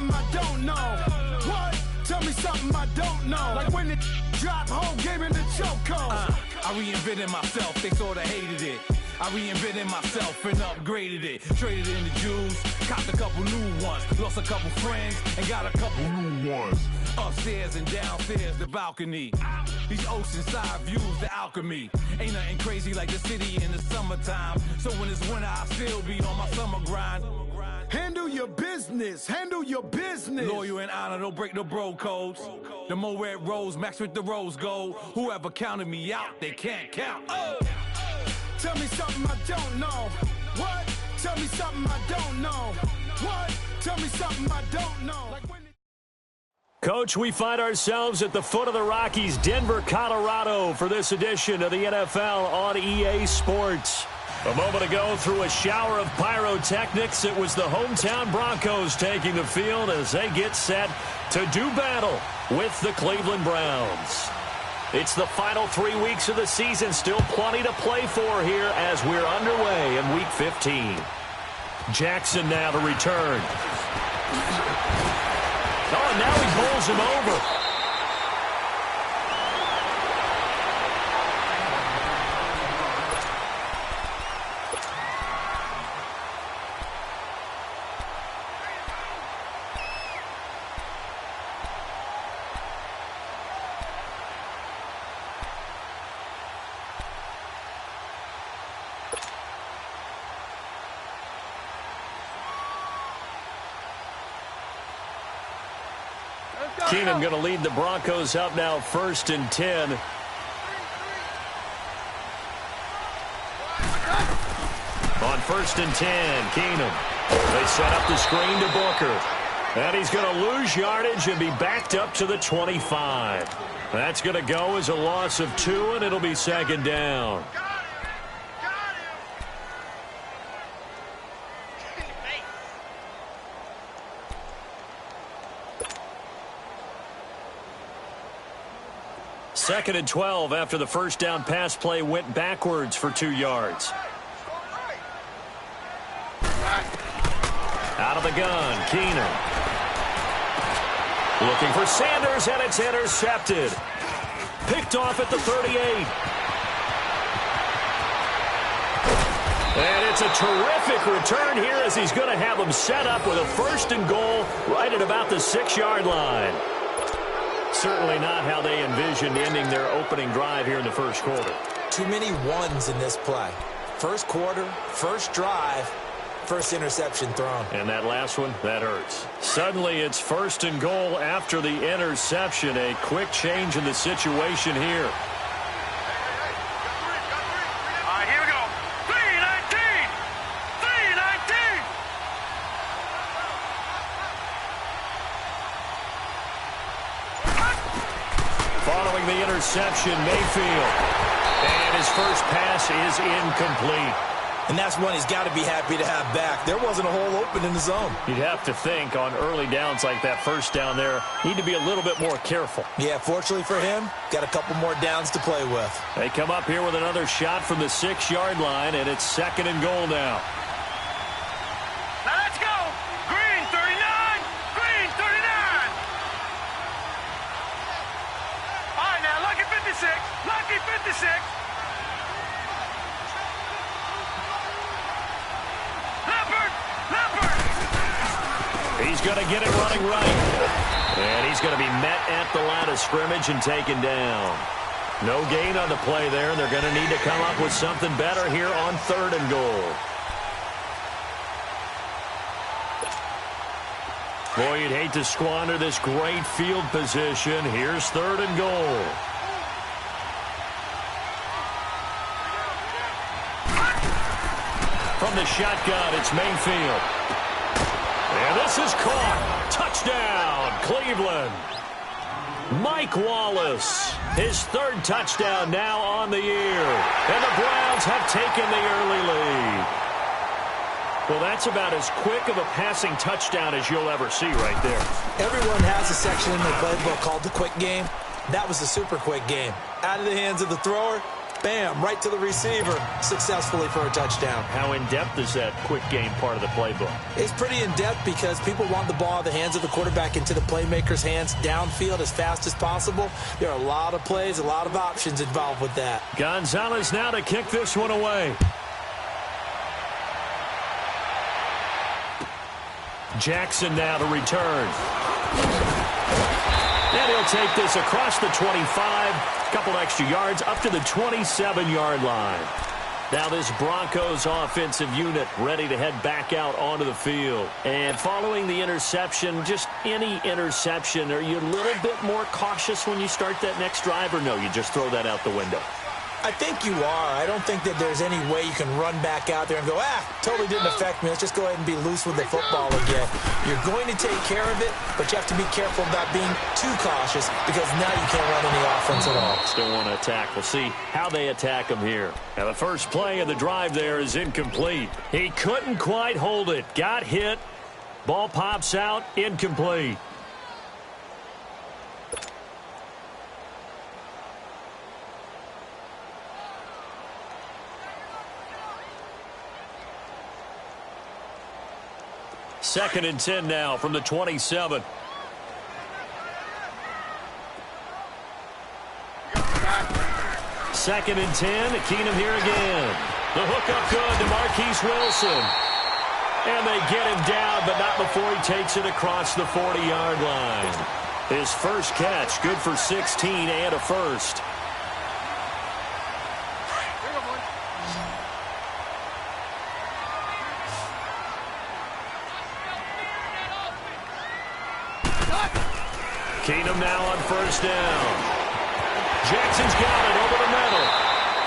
something I don't know. What? Tell me something I don't know. Like when it drop, whole game in the chokehold. I reinvented myself, they sorta hated it. I reinvented myself and upgraded it. Traded in the Jews, copped a couple new ones. Lost a couple friends and got a couple new ones. Upstairs and downstairs, the balcony. These oceanside views, the alchemy. Ain't nothing crazy like the city in the summertime. So when it's winter, I still be on my summer grind. Handle your business, handle your business. Loyal and honor, don't break the bro codes. The more red rose, max with the rose gold. Whoever counted me out, they can't count. Oh! Tell me something I don't know. What? Tell me something I don't know. What? Tell me something I don't know. Coach, we find ourselves at the foot of the Rockies, Denver, Colorado, for this edition of the NFL on EA Sports. A moment ago, through a shower of pyrotechnics, it was the hometown Broncos taking the field as they get set to do battle with the Cleveland Browns. It's the final 3 weeks of the season, still plenty to play for here as we're underway in Week 15. Jackson now to return. Oh, and now he bowls him over. Keenum going to lead the Broncos up now 1st and 10. On 1st and 10, Keenum. They set up the screen to Booker. And he's going to lose yardage and be backed up to the 25. That's going to go as a loss of 2, and it'll be 2nd down. Second and 12 after the first down pass play went backwards for 2 yards. Out of the gun, Keenum. Looking for Sanders, and it's intercepted. Picked off at the 38. And it's a terrific return here as he's going to have them set up with a 1st and goal right at about the 6-yard line. Certainly not how they envisioned ending their opening drive here in the first quarter. Too many ones in this play. First quarter, first drive, first interception thrown. And that last one, that hurts. Suddenly it's 1st and goal after the interception. A quick change in the situation here. All right, here we go. 3-19! 3-19! Following the interception, Mayfield. And his first pass is incomplete. And that's one he's got to be happy to have back. There wasn't a hole open in the zone. You'd have to think on early downs like that first down there, need to be a little bit more careful. Yeah, fortunately for him, got a couple more downs to play with. They come up here with another shot from the 6-yard line, and it's 2nd and goal now. Now let's go! Green, 39! Green, 39! All right, now, lucky 56! Lucky 56! He's going to get it running right. And he's going to be met at the line of scrimmage and taken down. No gain on the play there, and they're going to need to come up with something better here on 3rd and goal. Boy, you'd hate to squander this great field position. Here's 3rd and goal. From the shotgun, it's Mayfield. And this is caught. Touchdown, Cleveland. Mike Wallace, his 3rd touchdown now on the year. And the Browns have taken the early lead. Well, that's about as quick of a passing touchdown as you'll ever see right there. Everyone has a section in their playbook called the quick game. That was a super quick game. Out of the hands of the thrower, Bam, right to the receiver, successfully for a touchdown. How in-depth is that quick game part of the playbook? It's pretty in-depth because people want the ball in the hands of the quarterback into the playmaker's hands downfield as fast as possible. There are a lot of plays, a lot of options involved with that. Gonzalez now to kick this one away. Jackson now to return. And he'll take this across the 25, a couple extra yards, up to the 27-yard line. Now this Broncos offensive unit ready to head back out onto the field. And following the interception, just any interception, are you a little bit more cautious when you start that next drive, or no, you just throw that out the window? I think you are. I don't think that there's any way you can run back out there and go, totally didn't affect me. Let's just go ahead and be loose with the football again. You're going to take care of it, but you have to be careful about being too cautious because now you can't run any offense at all. Still want to attack. We'll see how they attack him here. Now the first play of the drive there is incomplete. He couldn't quite hold it. Got hit. Ball pops out. Incomplete. Second and 10 now from the 27. Second and 10. Keenum here again. The hookup good to Marquise Wilson. And they get him down, but not before he takes it across the 40-yard line. His first catch, good for 16 and a first. Keenum now on first down. Jackson's got it over the middle.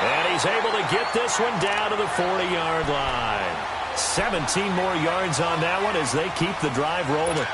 And he's able to get this one down to the 40-yard line. 17 more yards on that one as they keep the drive rolling.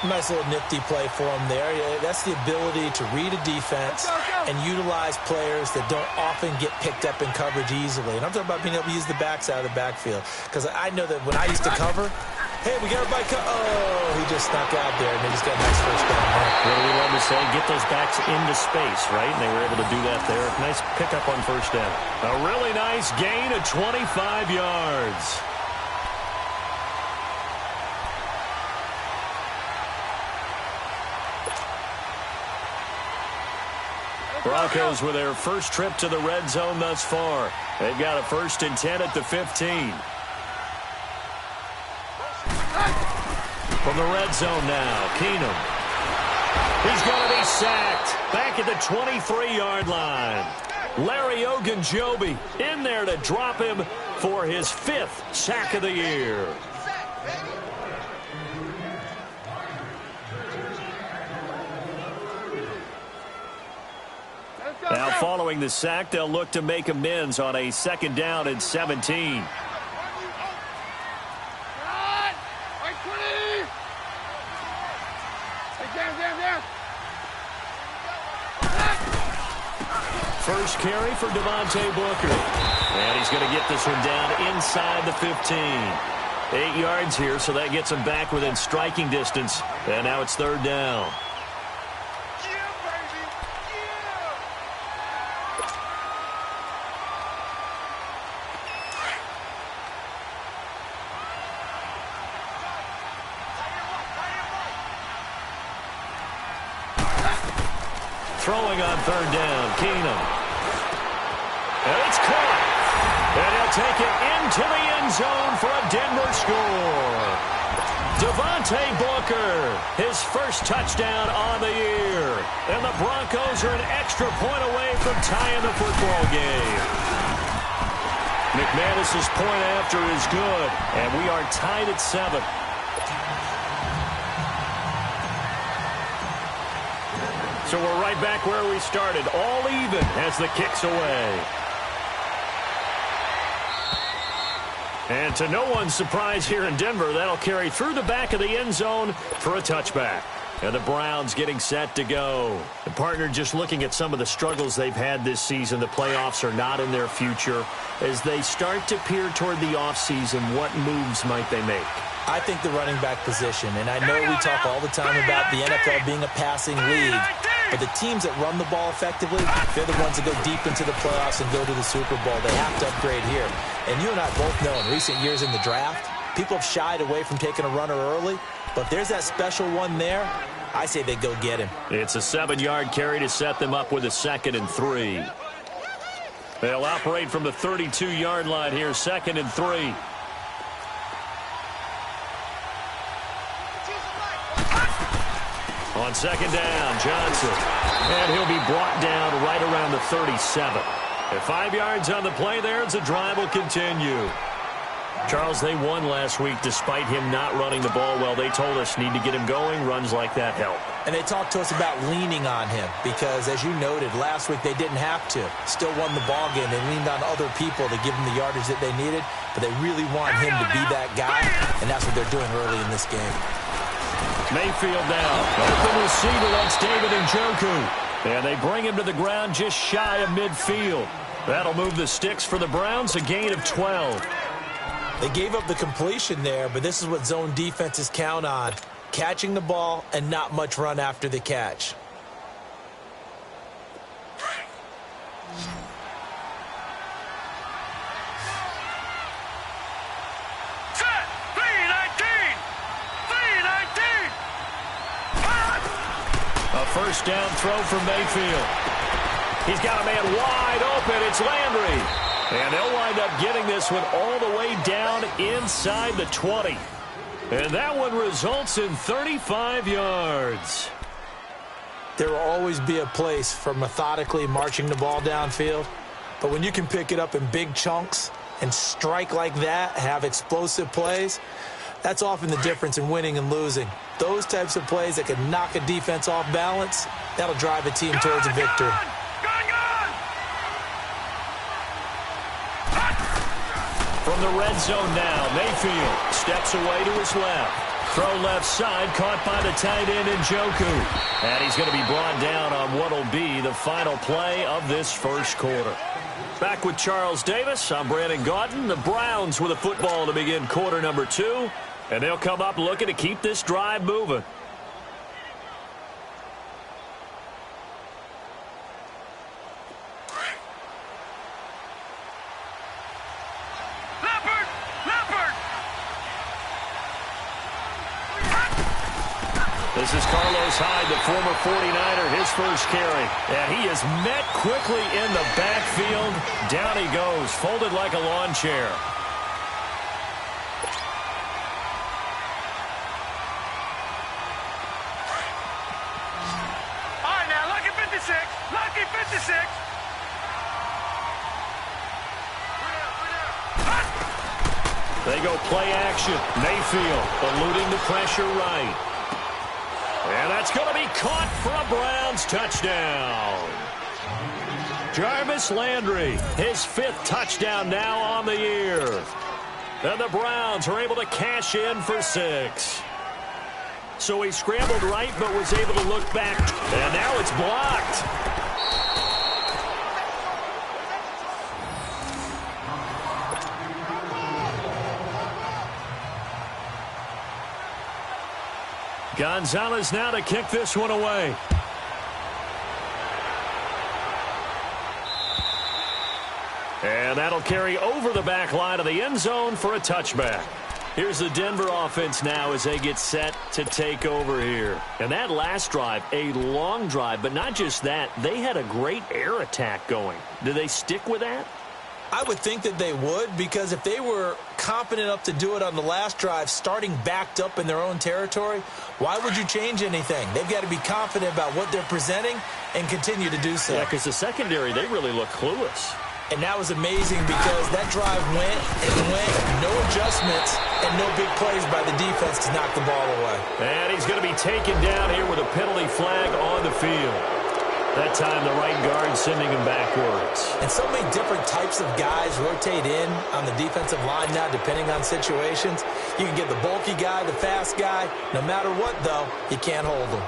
Nice little nifty play for him there. That's the ability to read a defense and utilize players that don't often get picked up in coverage easily. And I'm talking about being able to use the backs out of the backfield. Because I know that when I used to cover, hey, we got everybody. Oh, he just snuck out there, and they just got a nice first down there. What do we love to say? Get those backs into space, right? And they were able to do that there. Nice pickup on first down. A really nice gain of 25 yards. Broncos with their first trip to the red zone thus far. They've got a 1st and 10 at the 15. From the red zone now, Keenum. He's going to be sacked back at the 23-yard line. Larry Ogunjobi in there to drop him for his 5th sack of the year. Now following the sack, they'll look to make amends on a 2nd down and 17. First carry for Devontae Booker. And he's going to get this one down inside the 15. 8 yards here, so that gets him back within striking distance. And now it's 3rd down. Throwing on 3rd down, Keenum. And it's caught. And he'll take it into the end zone for a Denver score. Devontae Booker, his first touchdown on the year. And the Broncos are an extra point away from tying the football game. McManus's point after is good, and we are tied at 7. So we're right back where we started, all even as the kick's away. And to no one's surprise here in Denver, that'll carry through the back of the end zone for a touchback. And the Browns getting set to go. The partner just looking at some of the struggles they've had this season. The playoffs are not in their future. As they start to peer toward the offseason, what moves might they make? I think the running back position, and I know we talk all the time about the NFL being a passing league. But the teams that run the ball effectively, they're the ones that go deep into the playoffs and go to the Super Bowl. They have to upgrade here. And you and I both know in recent years in the draft, people have shied away from taking a runner early. But if there's that special one there, I say they go get him. It's a 7-yard carry to set them up with a 2nd and 3. They'll operate from the 32-yard line here, 2nd and 3. On 2nd down, Johnson. And he'll be brought down right around the 37. At 5 yards on the play there, as the drive will continue. Charles, they won last week despite him not running the ball well. They told us need to get him going. Runs like that help. And they talked to us about leaning on him because, as you noted, last week they didn't have to. Still won the ball game. They leaned on other people to give them the yardage that they needed, but they really want him to be that guy, and that's what they're doing early in this game. Mayfield now. Open receiver, that's David Njoku. And they bring him to the ground just shy of midfield. That'll move the sticks for the Browns, a gain of 12. They gave up the completion there, but this is what zone defenses count on. Catching the ball and not much run after the catch. A first down throw from Mayfield. He's got a man wide open. It's Landry. And they'll wind up getting this one all the way down inside the 20. And that one results in 35 yards. There will always be a place for methodically marching the ball downfield. But when you can pick it up in big chunks and strike like that, have explosive plays, that's often the difference in winning and losing. Those types of plays that can knock a defense off balance, that'll drive a team towards a victory. From the red zone now, Mayfield steps away to his left. Throw left side, caught by the tight end Njoku. And he's going to be brought down on what will be the final play of this first quarter. Back with Charles Davis, I'm Brandon Gaudin. The Browns with a football to begin quarter number 2. And they'll come up looking to keep this drive moving. This is Carlos Hyde, the former 49er, his first carry. And he is met quickly in the backfield. Down he goes, folded like a lawn chair. All right, now, lucky 56. Lucky 56. They go play action. Mayfield eluding the pressure right. And that's going to be caught for a Browns touchdown. Jarvis Landry, his 5th touchdown now on the year. And the Browns are able to cash in for 6. So he scrambled right but was able to look back. And now it's blocked. Gonzalez now to kick this one away. And that'll carry over the back line of the end zone for a touchback. Here's the Denver offense now as they get set to take over here. And that last drive, a long drive, but not just that. They had a great air attack going. Do they stick with that? I would think that they would, because if they were confident enough to do it on the last drive, starting backed up in their own territory, why would you change anything? They've got to be confident about what they're presenting and continue to do so. Yeah, because the secondary, they really look clueless. And that was amazing because that drive went and went, no adjustments and no big plays by the defense to knock the ball away. And he's going to be taken down here with a penalty flag on the field. That time, the right guard sending him backwards. And so many different types of guys rotate in on the defensive line now, depending on situations. You can get the bulky guy, the fast guy. No matter what, though, you can't hold them.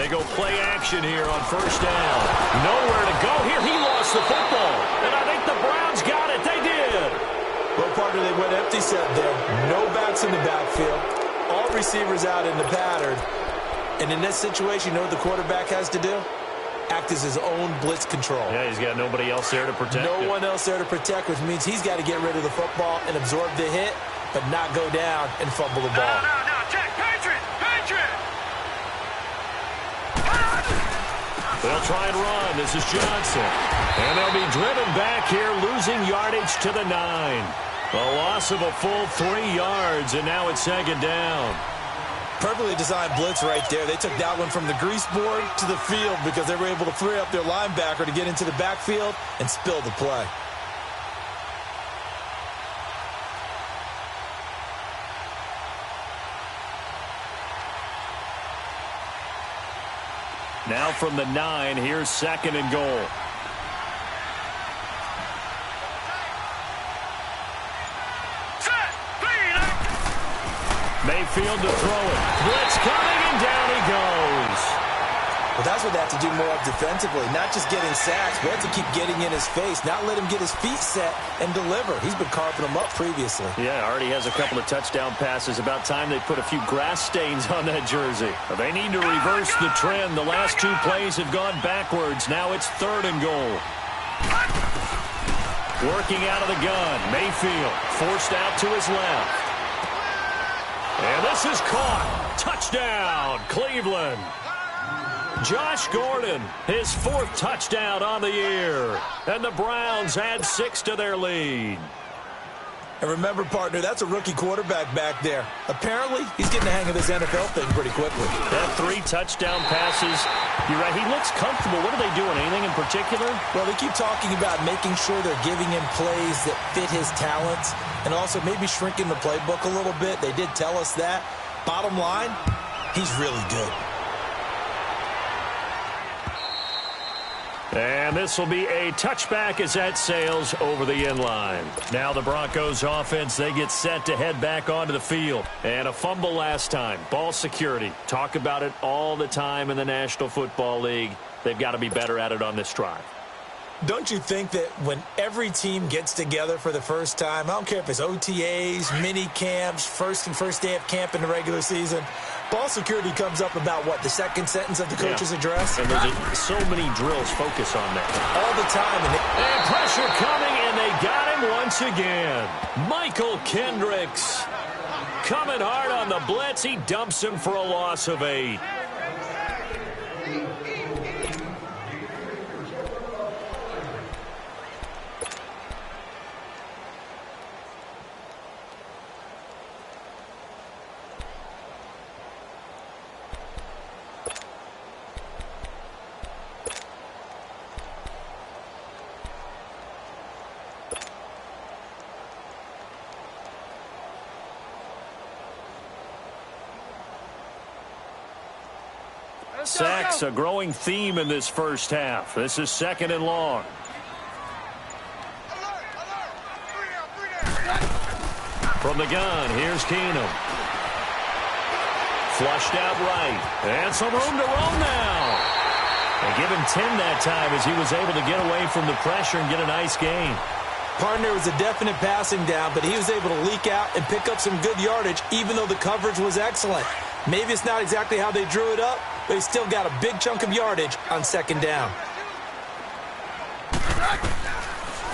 They go play action here on first down. Nowhere to go here. He lost the football. And I think the Browns got it. They did. Well, partner, they went empty set there. No backs in the backfield. All receivers out in the pattern. And in this situation, you know what the quarterback has to do? Act as his own blitz control. Yeah, he's got nobody else there to protect No him. one else there to protect, which means he's got to get rid of the football and absorb the hit, but not go down and fumble the ball. No. Check. Patriot. They'll try and run. This is Johnson. And they'll be driven back here, losing yardage to the 9. A loss of a full 3 yards, and now it's second down. Perfectly designed blitz right there. They took that one from the grease board to the field because they were able to free up their linebacker to get into the backfield and spill the play. Now from the 9, here's second and goal. Mayfield to throw it. Blitz coming, and down he goes. Well, that's what they have to do more of defensively, not just getting sacks, but have to keep getting in his face, not let him get his feet set and deliver. He's been carving them up previously. Yeah, already has a couple of touchdown passes. About time they put a few grass stains on that jersey. They need to reverse the trend. The last 2 plays have gone backwards. Now it's third and goal. Working out of the gun. Mayfield forced out to his left. And this is caught. Touchdown, Cleveland. Josh Gordon, his 4th touchdown on the year. And the Browns add 6 to their lead. And remember, partner, that's a rookie quarterback back there. Apparently, he's getting the hang of this NFL thing pretty quickly. That 3 touchdown passes. You're right, he looks comfortable. What are they doing? Anything in particular? Well, they keep talking about making sure they're giving him plays that fit his talents and also maybe shrinking the playbook a little bit. They did tell us that. Bottom line, he's really good. And this will be a touchback as that sails over the end line. Now the Broncos offense, they get set to head back onto the field. And a fumble last time. Ball security. Talk about it all the time in the National Football League. They've got to be better at it on this drive. Don't you think that when every team gets together for the first time, I don't care if it's OTAs, mini camps, first day of camp in the regular season, ball security comes up about, what, the second sentence of the coach's address? And there's so many drills focus on that. All the time. And pressure coming, and they got him once again. Michael Kendricks coming hard on the blitz. He dumps him for a loss of 8. Sacks, a growing theme in this first half. This is second and long. From the gun, here's Keenum. Flushed out right. And some room to roam now. They give him 10 that time as he was able to get away from the pressure and get a nice gain. Partner was a definite passing down, but he was able to leak out and pick up some good yardage, even though the coverage was excellent. Maybe it's not exactly how they drew it up, but he still got a big chunk of yardage on second down.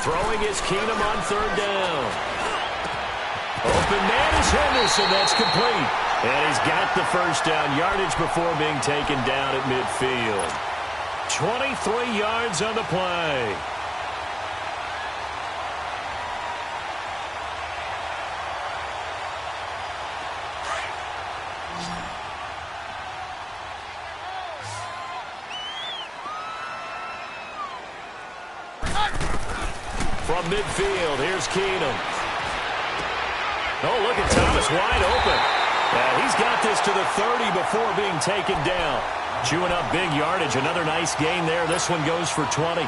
Throwing is Keenum on third down. Open man is Henderson. That's complete. And he's got the first down yardage before being taken down at midfield. 23 yards on the play. From midfield, here's Keenum. Oh, look at Thomas wide open. And he's got this to the 30 before being taken down. Chewing up big yardage. Another nice gain there. This one goes for 20.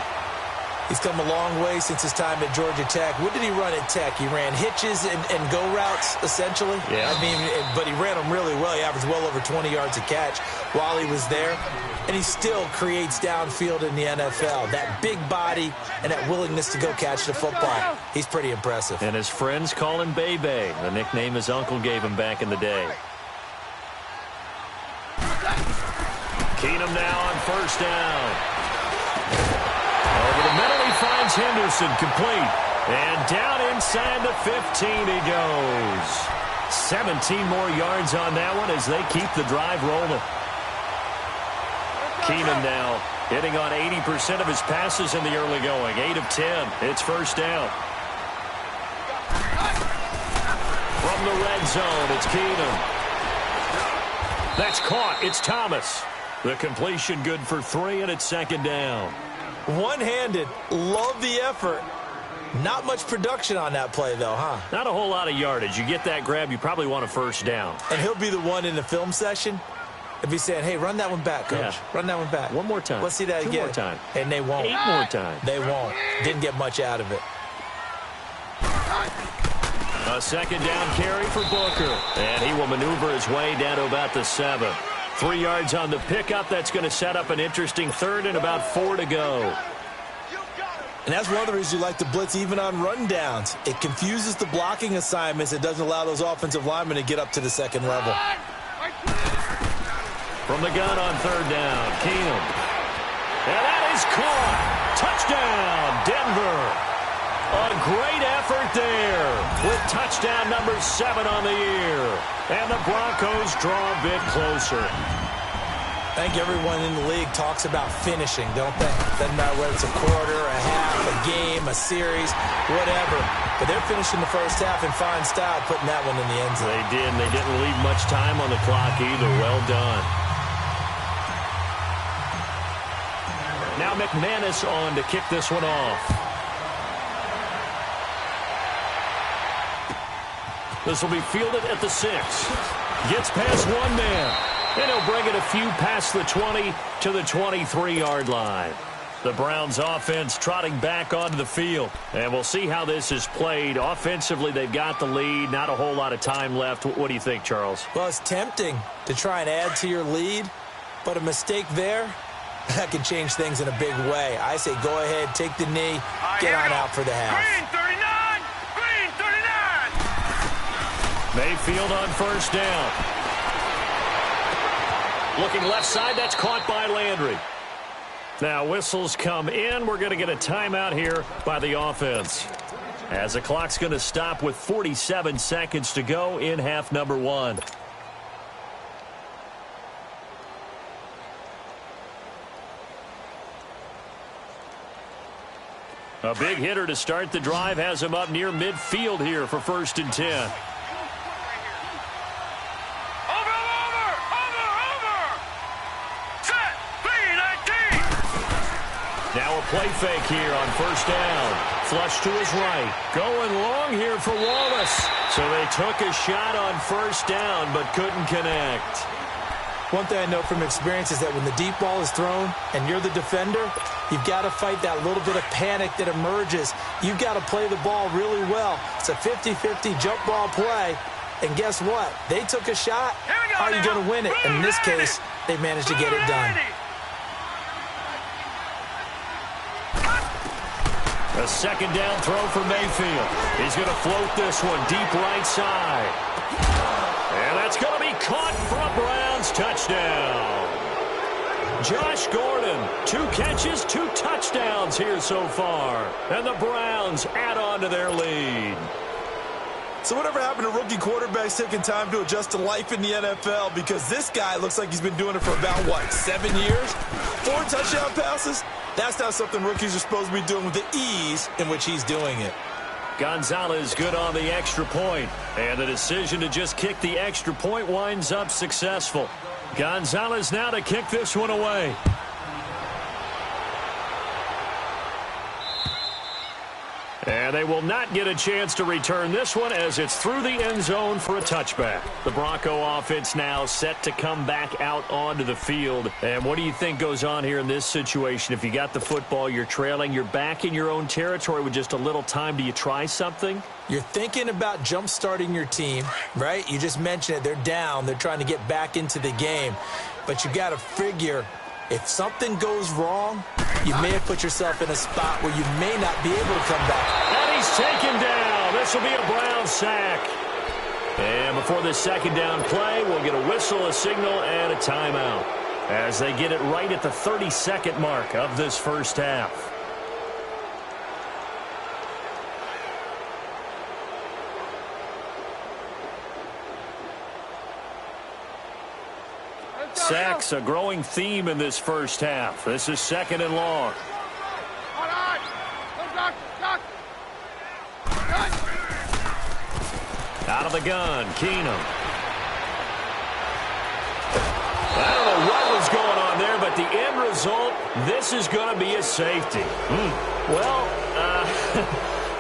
He's come a long way since his time at Georgia Tech. What did he run at Tech? He ran hitches and go routes, essentially. Yeah. I mean, but he ran them really well. He averaged well over 20 yards a catch while he was there. And he still creates downfield in the NFL. That big body and that willingness to go catch the football. He's pretty impressive. And his friends call him Bebe, the nickname his uncle gave him back in the day. Keenum now on first down. Over the middle, he finds Henderson, complete. And down inside the 15 he goes. 17 more yards on that one as they keep the drive rolling. Keenum now hitting on 80% of his passes in the early going. 8 of 10. It's first down. From the red zone, it's Keenum. That's caught. It's Thomas. The completion good for 3, and it's second down. One-handed. Love the effort. Not much production on that play, though, huh? Not a whole lot of yardage. You get that grab, you probably want a first down. And he'll be the one in the film session if he's saying, hey, run that one back, Coach. Yeah. Run that one back. One more time. Let's see that 2 again. more time. And they won't. 8 more times. They won't. Didn't get much out of it. A second down carry for Booker. And he will maneuver his way down to about the 7. 3 yards on the pickup. That's going to set up an interesting third and about 4 to go. And that's one of the reasons you like to blitz even on rundowns. It confuses the blocking assignments. It doesn't allow those offensive linemen to get up to the second level. From the gun on third down, Keenum. And that is caught. Touchdown, Denver. A great effort there with touchdown number 7 on the year. And the Broncos draw a bit closer. I think everyone in the league talks about finishing, don't they? Doesn't matter whether it's a quarter, a half, a game, a series, whatever. But they're finishing the first half in fine style, putting that one in the end zone. They did, and they didn't leave much time on the clock either. Well done. Now McManus on to kick this one off. This will be fielded at the 6. Gets past one man. And he'll bring it a few past the 20 to the 23-yard line. The Browns offense trotting back onto the field. And we'll see how this is played. Offensively, they've got the lead. Not a whole lot of time left. What do you think, Charles? Well, it's tempting to try and add to your lead. But a mistake there, that can change things in a big way. I say go ahead, take the knee, get on out for the half. Green 39! Green 39! Mayfield on first down. Looking left side, that's caught by Landry. Now whistles come in. We're going to get a timeout here by the offense. As the clock's going to stop with 47 seconds to go in half number 1. A big hitter to start the drive has him up near midfield here for 1st and 10. Now a play fake here on first down. Flush to his right. Going long here for Wallace. So they took a shot on first down but couldn't connect. One thing I know from experience is that when the deep ball is thrown and you're the defender, you've got to fight that little bit of panic that emerges. You've got to play the ball really well. It's a 50-50 jump ball play. And guess what? They took a shot. How are you going to win it? In this case, they managed to get it done. A second down throw for Mayfield. He's going to float this one deep right side. And that's going to be caught for a Browns touchdown. Josh Gordon, 2 catches, 2 touchdowns here so far. And the Browns add on to their lead. So whatever happened to rookie quarterbacks taking time to adjust to life in the NFL? Because this guy looks like he's been doing it for about, 7 years? 4 touchdown passes? That's not something rookies are supposed to be doing with the ease in which he's doing it. Gonzalez good on the extra point. And the decision to just kick the extra point winds up successful. Gonzalez now to kick this one away. And they will not get a chance to return this one as it's through the end zone for a touchback. The Bronco offense now set to come back out onto the field. And what do you think goes on here in this situation? If you got the football, you're trailing, you're back in your own territory with just a little time. Do you try something? You're thinking about jump-starting your team, right? You just mentioned it. They're down. They're trying to get back into the game. But you got to figure if something goes wrong, you may have put yourself in a spot where you may not be able to come back. And he's taken down. This will be a Brown sack. And before this second down play, we'll get a whistle, a signal, and a timeout as they get it right at the 30-second mark of this first half. Sacks, a growing theme in this first half. This is second and long. Out of the gun, Keenum. I don't know what was going on there, but the end result, this is going to be a safety. Well,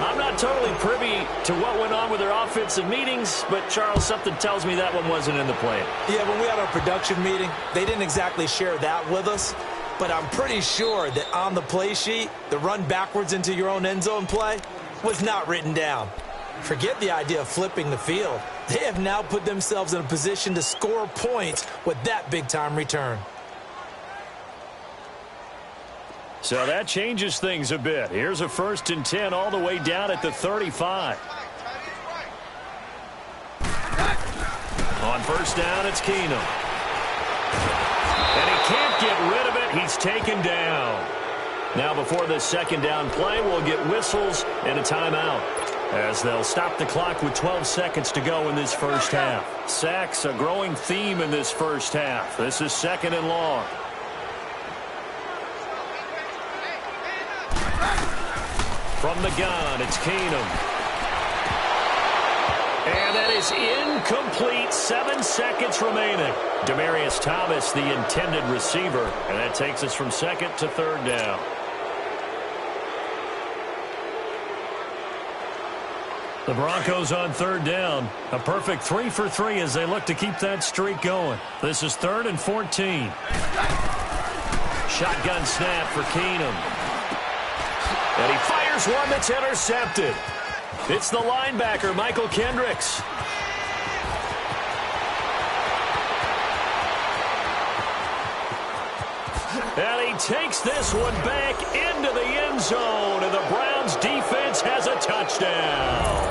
I'm not totally privy to what went on with their offensive meetings, but, Charles, something tells me that one wasn't in the plan. Yeah, when we had our production meeting, they didn't exactly share that with us, but I'm pretty sure that on the play sheet, the run backwards into your own end zone play was not written down. Forget the idea of flipping the field. They have now put themselves in a position to score points with that big-time return. So that changes things a bit. Here's a 1st and 10 all the way down at the 35. On first down, it's Keenum. And he can't get rid of it. He's taken down. Now before this second down play, we'll get whistles and a timeout as they'll stop the clock with 12 seconds to go in this first half. Sacks, a growing theme in this first half. This is second and long. From the gun, it's Keenum. And that is incomplete. 7 seconds remaining. Demaryius Thomas, the intended receiver. And that takes us from second to third down. The Broncos on third down. A perfect 3 for 3 as they look to keep that streak going. This is 3rd and 14. Shotgun snap for Keenum. And he fires one that's intercepted. It's the linebacker, Michael Kendricks. And he takes this one back into the end zone, and the Browns defense has a touchdown.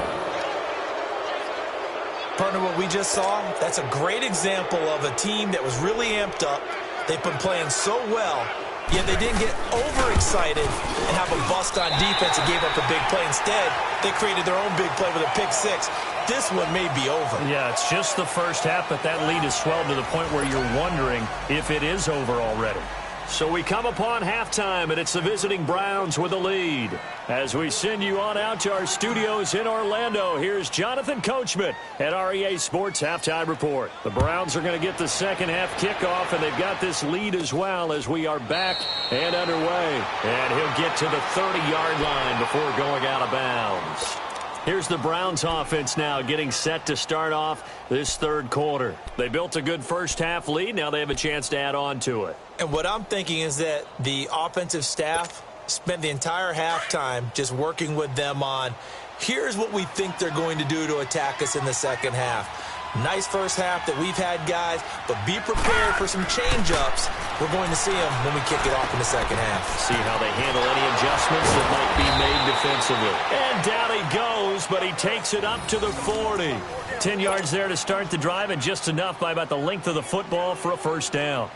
Partner, what we just saw, that's a great example of a team that was really amped up. They've been playing so well, yet they didn't get overexcited and have a bust on defense and gave up a big play. Instead, they created their own big play with a pick six. This one may be over. Yeah, it's just the first half, but that lead has swelled to the point where you're wondering if it is over already. So we come upon halftime, and it's the visiting Browns with a lead. As we send you on out to our studios in Orlando, here's Jonathan Coachman at REA Sports Halftime Report. The Browns are going to get the second half kickoff, and they've got this lead as well as we are back and underway. And he'll get to the 30-yard line before going out of bounds. Here's the Browns offense now getting set to start off this third quarter. They built a good first half lead. Now they have a chance to add on to it. And what I'm thinking is that the offensive staff spent the entire halftime just working with them on, here's what we think they're going to do to attack us in the second half. Nice first half that we've had, guys, but be prepared for some change-ups. We're going to see them when we kick it off in the second half. See how they handle any adjustments that might be made defensively. And down he goes, but he takes it up to the 40. 10 yards there to start the drive, and just enough by about the length of the football for a first down.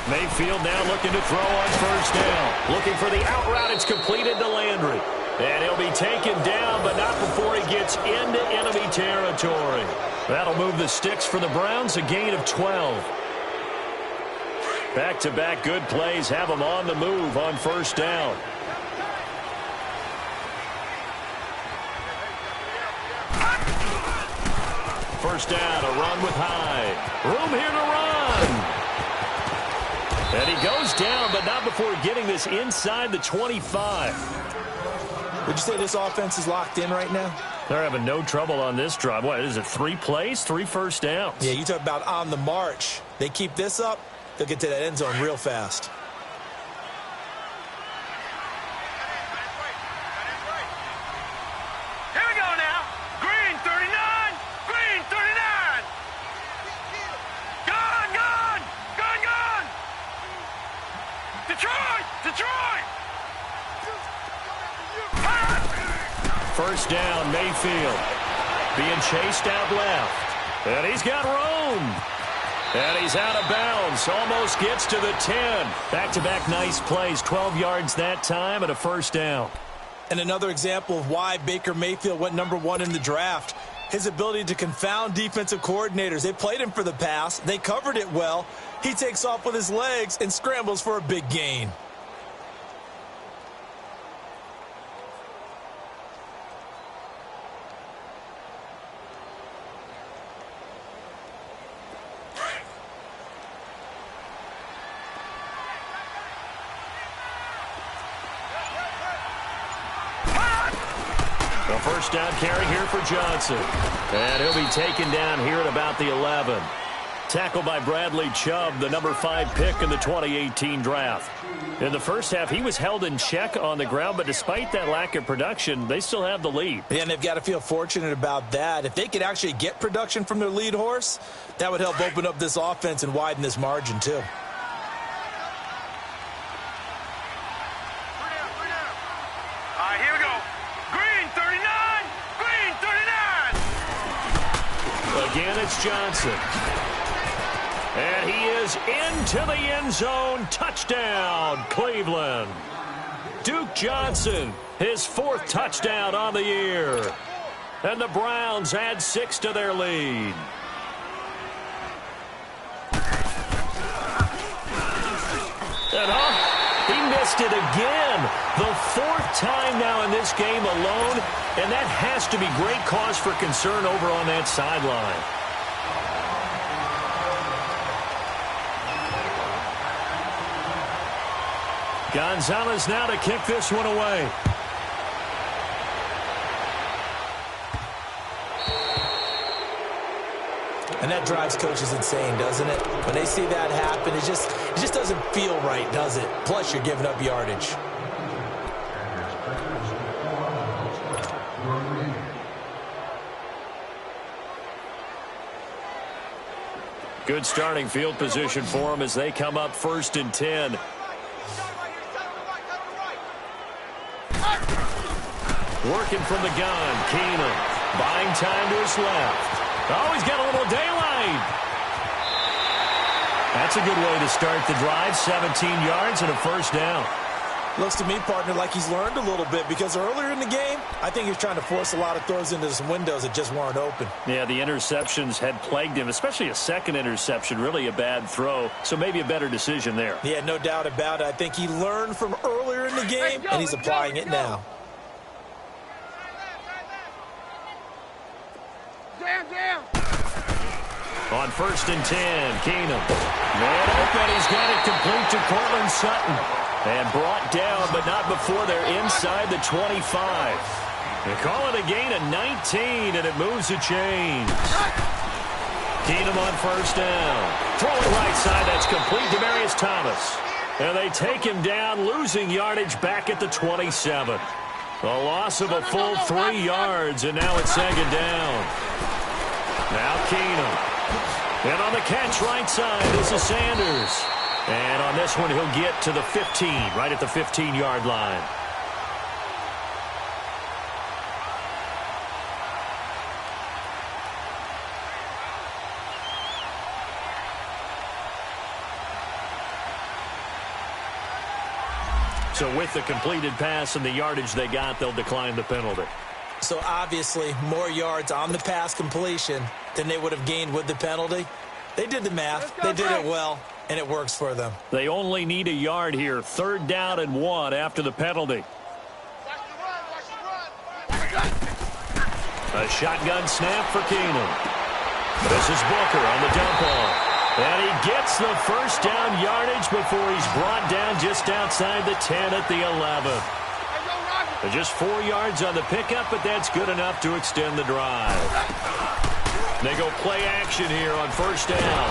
Mayfield now looking to throw on first down. Looking for the out route. It's completed to Landry. And he'll be taken down, but not before he gets into enemy territory. That'll move the sticks for the Browns, a gain of 12. Back-to-back good plays have them on the move on first down. first down, a run with Hyde. Room here to run. And he goes down, but not before getting this inside the 25. Would you say this offense is locked in right now? They're having no trouble on this drive. What is it, 3 plays, 3 first downs? Yeah, you talk about on the march. They keep this up, they'll get to that end zone real fast. Here we go now. Green 39. Green 39. Gone, gone. Gone, gone. Detroit. Detroit. First down, Mayfield. Being chased out left. And he's got room. And he's out of bounds. Almost gets to the 10. Back-to-back nice plays. 12 yards that time and a first down. And another example of why Baker Mayfield went #1 in the draft. His ability to confound defensive coordinators. They played him for the pass. They covered it well. He takes off with his legs and scrambles for a big gain. The first down carry here for Johnson. And he'll be taken down here at about the 11. Tackled by Bradley Chubb, the #5 pick in the 2018 draft. In the first half, he was held in check on the ground, but despite that lack of production, they still have the lead. Yeah, and they've got to feel fortunate about that. If they could actually get production from their lead horse, that would help open up this offense and widen this margin too. Again, it's Johnson. And he is into the end zone. Touchdown, Cleveland. Duke Johnson, his 4th touchdown on the year. And the Browns add 6 to their lead. And he missed it again. The 4th time now in this game alone. And that has to be great cause for concern over on that sideline. Gonzalez now to kick this one away. And that drives coaches insane, doesn't it? When they see that happen, it just doesn't feel right, does it? Plus, you're giving up yardage. Good starting field position for them as they come up 1st and 10. Working from the gun, Keenum. Buying time to his left. Oh, he's got a little daylight. That's a good way to start the drive. 17 yards and a first down. Looks to me, partner, like he's learned a little bit because earlier in the game, I think he was trying to force a lot of throws into some windows that just weren't open. Yeah, the interceptions had plagued him, especially a second interception, really a bad throw. So maybe a better decision there. Yeah, no doubt about it. I think he learned from earlier in the game, and he's applying it now. On 1st and 10, Keenum. Man open, he's got it complete to Cortland Sutton. And brought down, but not before they're inside the 25. They call it a gain of 19, and it moves the chains. Keenum on first down. Throwing right side, that's complete. Demaryius Thomas. And they take him down, losing yardage back at the 27. A loss of a full 3 yards, and now it's second down. Now Keenum. And on the catch right side, this is Sanders. And on this one, he'll get to the 15, right at the 15-yard line. So with the completed pass and the yardage they got, they'll decline the penalty. So obviously, more yards on the pass completion than they would have gained with the penalty. They did the math. They did it well, and it works for them. They only need a yard here. 3rd down and 1 after the penalty. A shotgun snap for Keenum. This is Booker on the dump off. And he gets the first down yardage before he's brought down just outside the 10 at the 11. Just 4 yards on the pickup, but that's good enough to extend the drive. They go play action here on first down.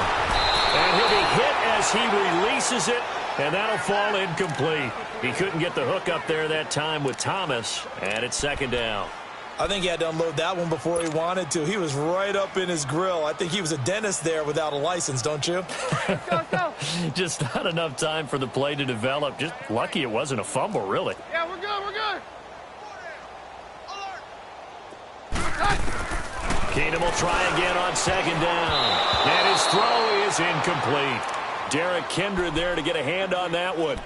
And he'll be hit as he releases it, and that'll fall incomplete. He couldn't get the hook up there that time with Thomas, and it's second down. I think he had to unload that one before he wanted to. He was right up in his grill. I think he was a dentist there without a license, don't you? Go. Just not enough time for the play to develop. Just lucky it wasn't a fumble, really. Yeah, we're good, we're good. Keenum will try again on second down. And his throw is incomplete. Derek Kindred there to get a hand on that one.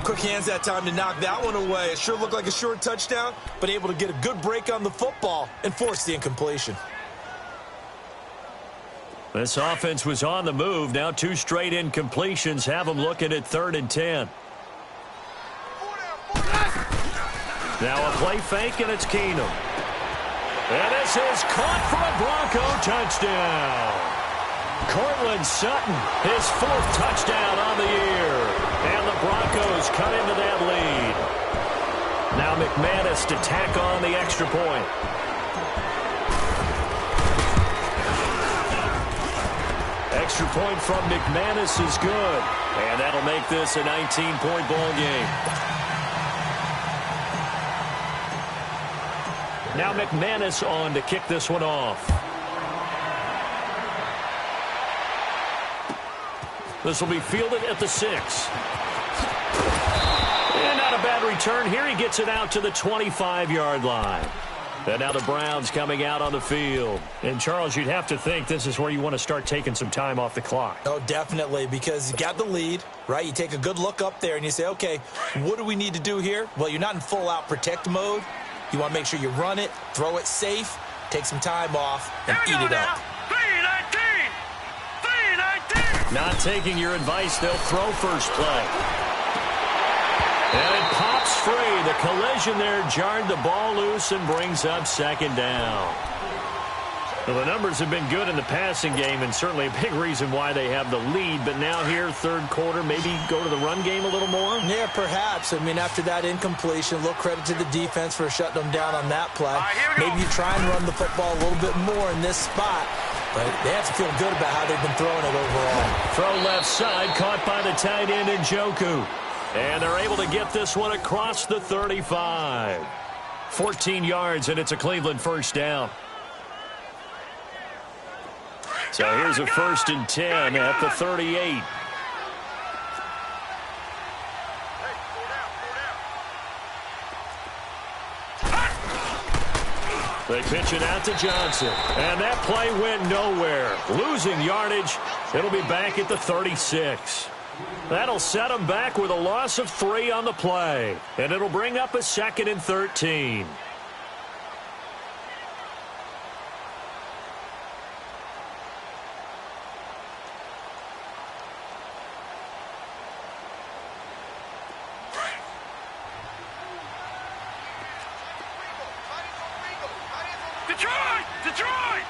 Quick hands that time to knock that one away. It sure looked like a short touchdown, but able to get a good break on the football and force the incompletion. This offense was on the move. Now 2 straight incompletions have them looking at 3rd and 10. Now a play fake, and it's Keenum. And this is caught for a Bronco touchdown. Cortland Sutton, his 4th touchdown on the year. And the Broncos cut into that lead. Now McManus to tack on the extra point. Extra point from McManus is good. And that'll make this a 19-point ball game. Now McManus on to kick this one off. This will be fielded at the 6. And not a bad return here. He gets it out to the 25-yard line. And now the Browns coming out on the field. And, Charles, you'd have to think this is where you want to start taking some time off the clock. Oh, definitely, because you got the lead, right? You take a good look up there and you say, okay, what do we need to do here? Well, you're not in full-out protect mode. You want to make sure you run it, throw it safe, take some time off, and eat it up. 3-19! Not taking your advice, they'll throw first play. And it pops free. The collision there jarred the ball loose and brings up second down. Well, the numbers have been good in the passing game, and certainly a big reason why they have the lead. But now here, 3rd quarter, maybe go to the run game a little more? Yeah, perhaps. I mean, after that incompletion, a little credit to the defense for shutting them down on that play. Maybe you try and run the football a little bit more in this spot. But they have to feel good about how they've been throwing it overall. Throw left side, caught by the tight end Njoku. And they're able to get this one across the 35. 14 yards, and it's a Cleveland first down. So here's a 1st and 10 at the 38. They pitch it out to Johnson. And that play went nowhere. Losing yardage. It'll be back at the 36. That'll set them back with a loss of 3 on the play. And it'll bring up a 2nd and 13. Detroit!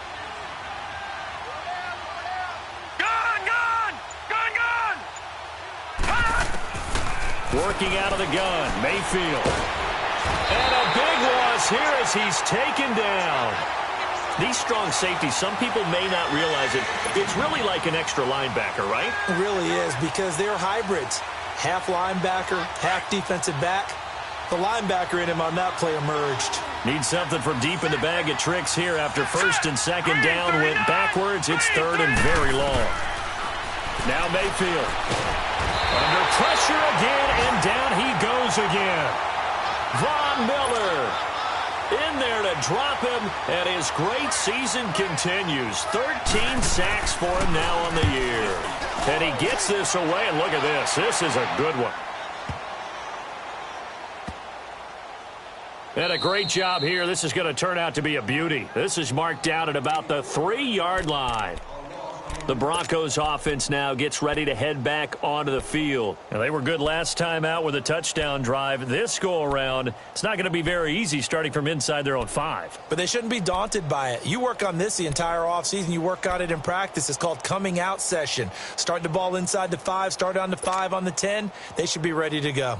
Gun! Working out of the gun, Mayfield. And a big loss here as he's taken down. These strong safeties, some people may not realize it. It's really like an extra linebacker, right? It really is, because they're hybrids. Half linebacker, half defensive back. The linebacker in him on that play emerged. Needs something from deep in the bag of tricks here after 1st and 2nd down. Went backwards. It's 3rd and very long. Now Mayfield. Under pressure again, and down he goes again. Von Miller in there to drop him, and his great season continues. 13 sacks for him now on the year. And he gets this away, and look at this. This is a good one. And a great job here. This is going to turn out to be a beauty. This is marked down at about the 3-yard line. The Broncos offense now gets ready to head back onto the field. And they were good last time out with a touchdown drive. This go-around, it's not going to be very easy starting from inside their own 5. But they shouldn't be daunted by it. You work on this the entire offseason. You work on it in practice. It's called coming out session. Start the ball inside the 5, start on the 5 on the 10. They should be ready to go.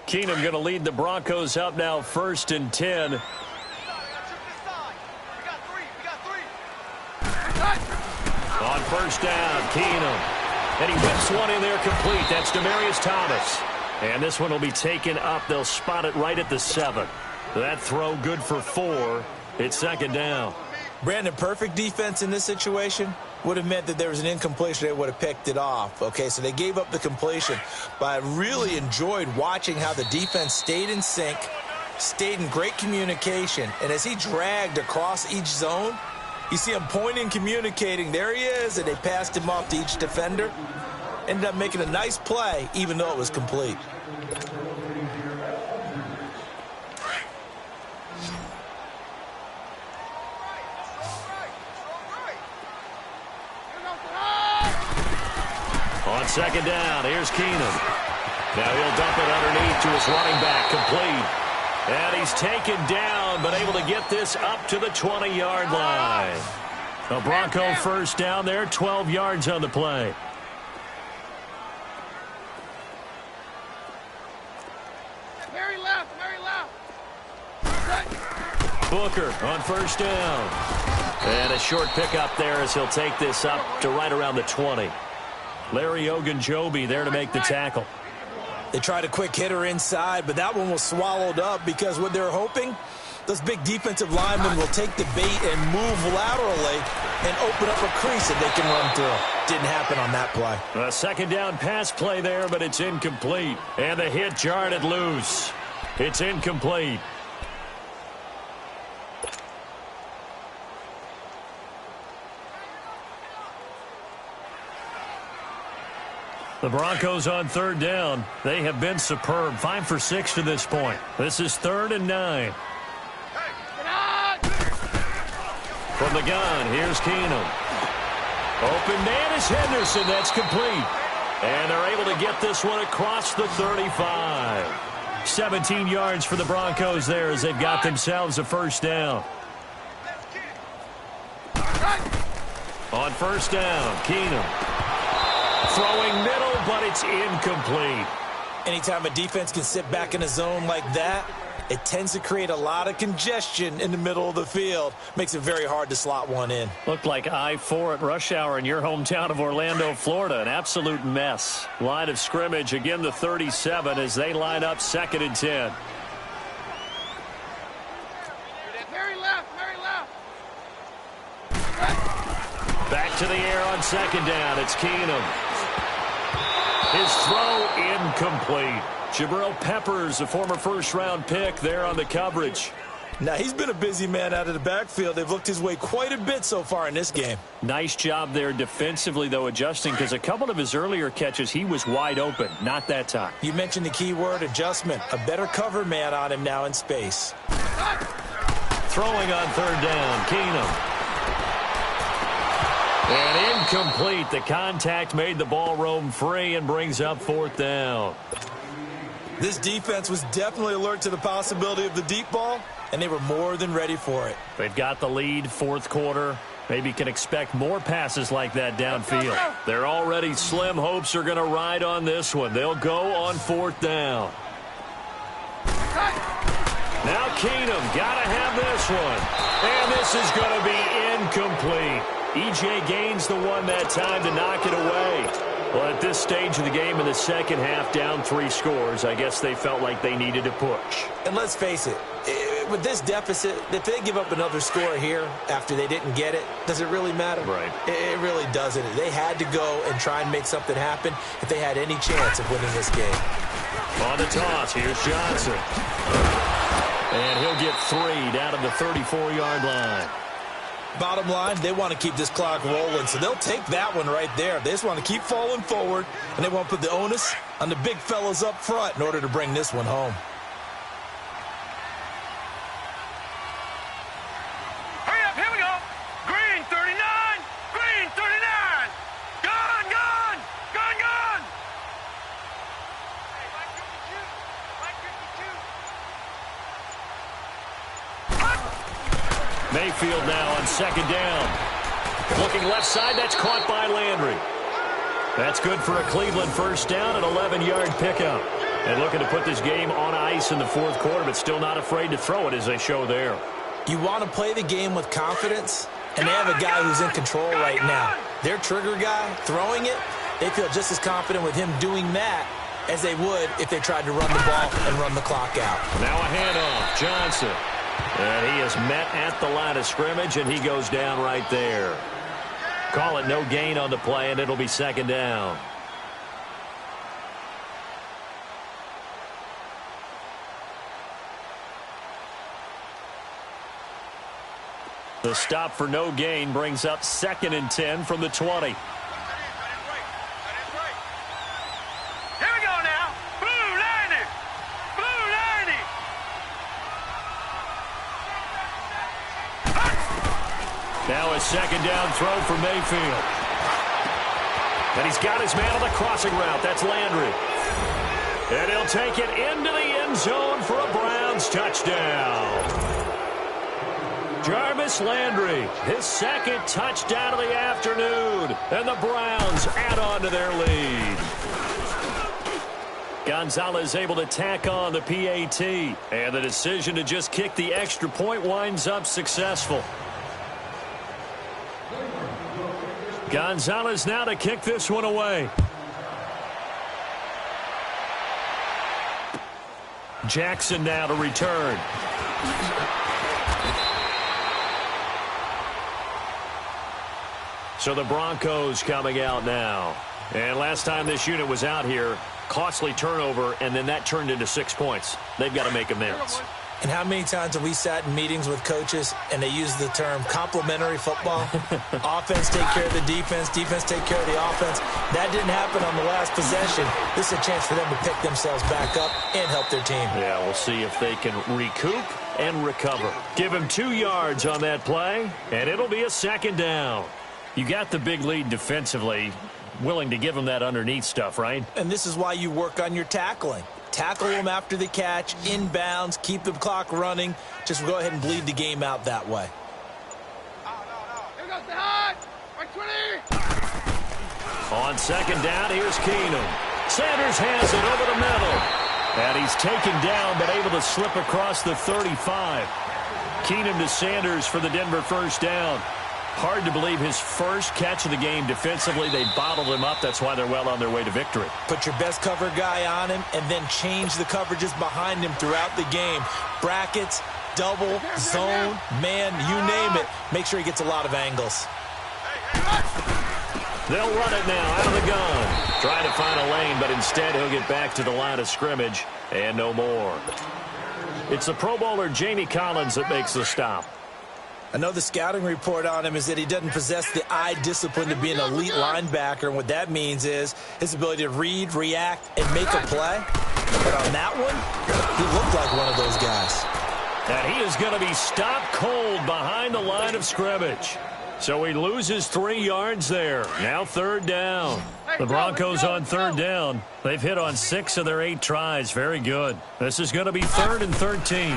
Keenum going to lead the Broncos up now 1st and 10. On 1st down, Keenum. And he whips one in there complete. That's Demaryius Thomas. And this one will be taken up. They'll spot it right at the 7. That throw good for 4. It's 2nd down. Brandon, perfect defense in this situation would have meant that there was an incompletion. They would have picked it off. Okay, so they gave up the completion. But I really enjoyed watching how the defense stayed in sync, stayed in great communication. And as he dragged across each zone, you see him pointing, communicating. There he is, and they passed him off to each defender. Ended up making a nice play, even though it was complete. On 2nd down, here's Keenum. Now he'll dump it underneath to his running back, complete. And he's taken down, but able to get this up to the 20-yard line. A Bronco 1st down there, 12 yards on the play. Very left, very left. Booker on 1st down. And a short pickup there as he'll take this up to right around the 20. Larry Ogunjobi there to make the tackle. They tried a quick hitter inside, but that one was swallowed up because what they're hoping, those big defensive linemen will take the bait and move laterally and open up a crease that they can run through. Didn't happen on that play. A 2nd down pass play there, but it's incomplete. And the hit jarred it loose. It's incomplete. The Broncos on 3rd down. They have been superb. 5 for 6 to this point. This is 3rd and 9. From the gun, here's Keenum. Open man is Henderson. That's complete. And they're able to get this one across the 35. 17 yards for the Broncos there as they've got themselves a 1st down. On 1st down, Keenum. Throwing middle, but it's incomplete. Anytime a defense can sit back in a zone like that, it tends to create a lot of congestion in the middle of the field. Makes it very hard to slot one in. Looked like I-4 at rush hour in your hometown of Orlando, Florida. An absolute mess. Line of scrimmage, again the 37 as they line up 2nd and 10. Very left, very left. Back to the air on 2nd down. It's Keenum. His throw incomplete. Jabril Peppers, a former 1st-round pick there on the coverage. Now, he's been a busy man out of the backfield. They've looked his way quite a bit so far in this game. Nice job there defensively, though, adjusting, because a couple of his earlier catches, he was wide open. Not that time. You mentioned the key word, adjustment. A better cover man on him now in space. Throwing on 3rd down, Keenum. And incomplete. The contact made the ball roam free and brings up 4th down. This defense was definitely alert to the possibility of the deep ball, and they were more than ready for it. They've got the lead, 4th quarter. Maybe can expect more passes like that downfield. They're already slim hopes are going to ride on this one. They'll go on 4th down. Now Keenum, got to have this one. And this is going to be incomplete. E.J. Gaines the one that time to knock it away. Well, at this stage of the game in the 2nd half, down 3 scores, I guess they felt like they needed to push. And let's face it, with this deficit, if they give up another score here after they didn't get it, does it really matter? Right. It really doesn't. They had to go and try and make something happen if they had any chance of winning this game. On the toss, here's Johnson. And he'll get 3 down to the 34-yard line. Bottom line, they want to keep this clock rolling, so they'll take that one right there. They just want to keep falling forward, and they want to put the onus on the big fellas up front in order to bring this one home. Mayfield now on second down. Looking left side, that's caught by Landry. That's good for a Cleveland first down, an 11-yard pickup. And looking to put this game on ice in the fourth quarter, but still not afraid to throw it as they show there. You want to play the game with confidence, and they have a guy who's in control right now. Their trigger guy, throwing it, they feel just as confident with him doing that as they would if they tried to run the ball and run the clock out. Now a handoff, Johnson. And he is met at the line of scrimmage, and he goes down right there. Call it no gain on the play, and it'll be second down. The stop for no gain brings up 2nd and 10 from the 20. Here we go now. Blue lining. Blue lining. Now a second down throw for Mayfield. And he's got his man on the crossing route. That's Landry. And he'll take it into the end zone for a Browns touchdown. Jarvis Landry, his second touchdown of the afternoon. And the Browns add on to their lead. Gonzalez able to tack on the PAT. And the decision to just kick the extra point winds up successful. Gonzalez now to kick this one away. Jackson now to return. So the Broncos coming out now. And last time this unit was out here, costly turnover, and then that turned into 6 points. They've got to make amends. And how many times have we sat in meetings with coaches and they use the term complementary football? Offense take care of the defense, defense take care of the offense. That didn't happen on the last possession. This is a chance for them to pick themselves back up and help their team. Yeah, we'll see if they can recoup and recover. Give him 2 yards on that play, and it'll be a second down. You got the big lead defensively, willing to give him that underneath stuff, right? And this is why you work on your tackling. Tackle them after the catch, inbounds, keep the clock running. Just go ahead and bleed the game out that way. Here goes the hot. Right 20. On second down, here's Keenum. Sanders has it over the middle. And he's taken down, but able to slip across the 35. Keenum to Sanders for the Denver first down. Hard to believe his first catch of the game defensively. They bottled him up. That's why they're well on their way to victory. Put your best cover guy on him and then change the coverages behind him throughout the game. Brackets, double, zone, man, you name it. Make sure he gets a lot of angles. They'll run it now out of the gun. Trying to find a lane, but instead he'll get back to the line of scrimmage and no more. It's the Pro Bowler Jamie Collins that makes the stop. I know the scouting report on him is that he doesn't possess the eye discipline to be an elite linebacker, and what that means is his ability to read, react, and make a play. But on that one, he looked like one of those guys. And he is going to be stopped cold behind the line of scrimmage. So he loses 3 yards there. Now third down. The Broncos on third down. They've hit on 6 of their 8 tries. Very good. This is going to be 3rd and 13.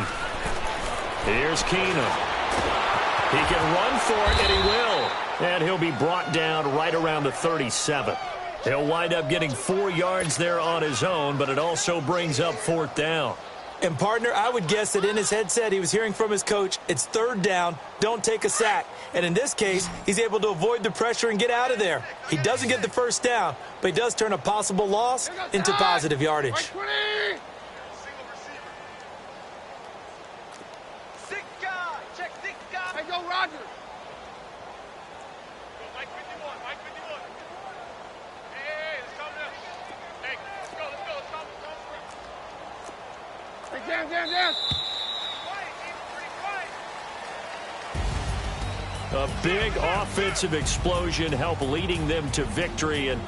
Here's Keenum. He can run for it, and he will. And he'll be brought down right around the 37. He'll wind up getting 4 yards there on his own, but it also brings up 4th down. And, partner, I would guess that in his headset he was hearing from his coach, it's 3rd down, don't take a sack. And in this case, he's able to avoid the pressure and get out of there. He doesn't get the first down, but he does turn a possible loss into positive yardage. Roger. A big offensive explosion helped leading them to victory. And